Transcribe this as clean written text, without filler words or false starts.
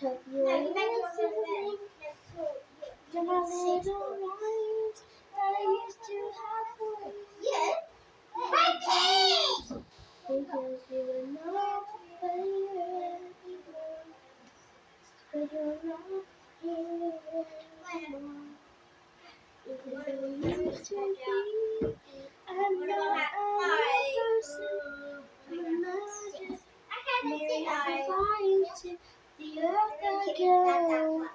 Hope you are listening to my little rhymes that I used to have for you. Because you were not there anymore. But you're not here anymore. Even though you used to be, I'm not a person. I'm not just Mary, I'm flying to the earth again.